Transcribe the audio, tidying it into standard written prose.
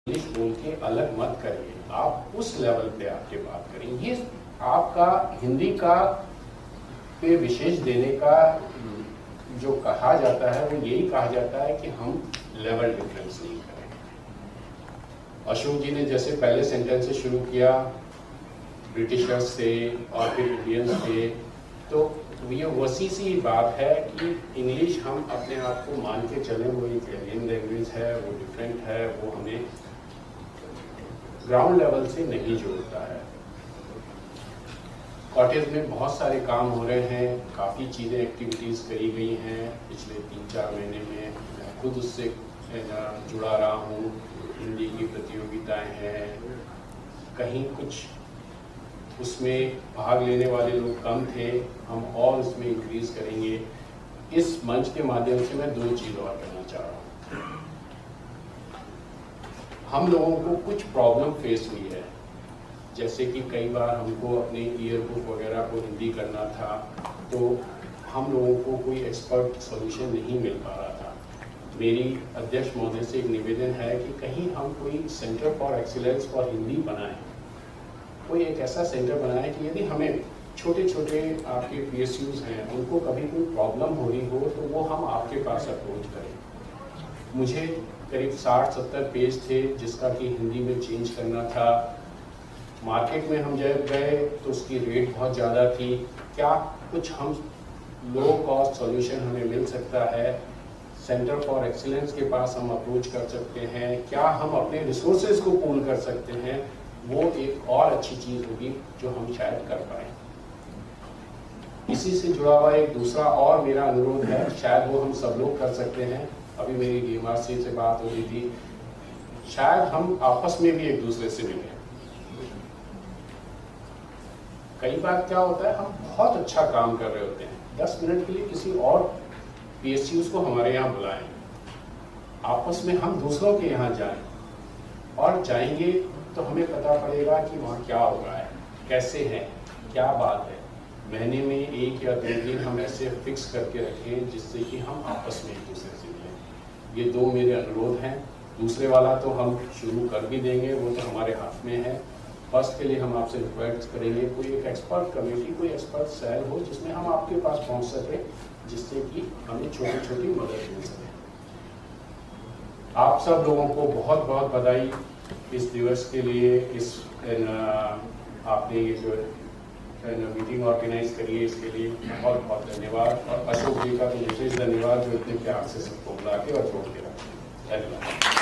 English बोल के अलग मत करिए, आप उस लेवल पे आके बात करें। ये आपका हिंदी का पे विशेष देने का जो कहा जाता है वो यही कहा जाता है कि हम लेवल डिफरेंस नहीं करें। अशोक जी ने जैसे पहले सेंटेंस से शुरू किया ब्रिटिशर्स से और फिर इंडियंस से, तो ये वसी सी बात है कि इंग्लिश हम अपने आप को मान के चलें वो एक एलियन लैंग्वेज है, वो डिफरेंट है, वो हमें ग्राउंड लेवल से नहीं जोड़ता है। कॉटेज में बहुत सारे काम हो रहे हैं, काफ़ी चीज़ें एक्टिविटीज़ करी गई हैं पिछले 3-4 महीने में। मैं खुद उससे जुड़ा रहा हूँ। हिंदी की प्रतियोगिताएं हैं, कहीं कुछ उसमें भाग लेने वाले लोग कम थे, हम और उसमें इंक्रीज करेंगे। इस मंच के माध्यम से मैं 2 चीज़ और कहना चाह रहा हूँ। हम लोगों को कुछ प्रॉब्लम फेस हुई है, जैसे कि कई बार हमको अपने ईयरबुक वगैरह को हिंदी करना था, तो हम लोगों को कोई एक्सपर्ट सॉल्यूशन नहीं मिल पा रहा था। मेरी अध्यक्ष महोदय से एक निवेदन है कि कहीं हम कोई centre for excellence for Hindi बनाएं, कोई एक ऐसा सेंटर बनाएं कि यदि हमें छोटे छोटे आपके PSUs हैं उनको कभी कोई प्रॉब्लम हो रही हो तो वो हम आपके पास अप्रोच करें। मुझे करीब 60-70 पेज थे जिसका कि हिंदी में चेंज करना था। मार्केट में हम जब गए तो उसकी रेट बहुत ज़्यादा थी। क्या कुछ हम लो कॉस्ट सॉल्यूशन हमें मिल सकता है? सेंटर फॉर एक्सीलेंस के पास हम अप्रोच कर सकते हैं? क्या हम अपने रिसोर्सेज को पूल कर सकते हैं? वो एक और अच्छी चीज़ होगी जो हम शायद कर पाए। इसी से जुड़ा हुआ एक दूसरा और मेरा अनुरोध है, शायद वो हम सब लोग कर सकते हैं। अभी मेरी DMRC से बात हो रही थी, शायद हम आपस में भी एक दूसरे से मिलें। कई बार क्या होता है, हम बहुत अच्छा काम कर रहे होते हैं, 10 मिनट के लिए किसी और PSUs को हमारे यहाँ बुलाएं, आपस में हम दूसरों के यहाँ जाएं, और जाएंगे तो हमें पता पड़ेगा कि वहाँ क्या हो रहा है, कैसे है, क्या बात है। महीने में 1 या 2 दिन हम ऐसे फिक्स करके रखें जिससे कि हम आपस में एक दूसरे से मिलें। ये 2 मेरे अनुरोध हैं। दूसरे वाला तो हम शुरू कर भी देंगे, वो तो हमारे हाथ में है। फर्स्ट के लिए हम आपसे रिक्वेस्ट करेंगे कोई एक एक्सपर्ट कमेटी, कोई एक्सपर्ट सेल हो जिसमें हम आपके पास पहुंच सके, जिससे कि हमें छोटी छोटी मदद मिल सके। आप सब लोगों को बहुत बहुत बधाई इस दिवस के लिए। इस आपने ये जो मीटिंग ऑर्गेनाइज करी है इसके लिए बहुत बहुत धन्यवाद। और अशोक जी का तो विशेष धन्यवाद जो इतने प्यार से सबको बुला के और छोड़ के रखा। धन्यवाद।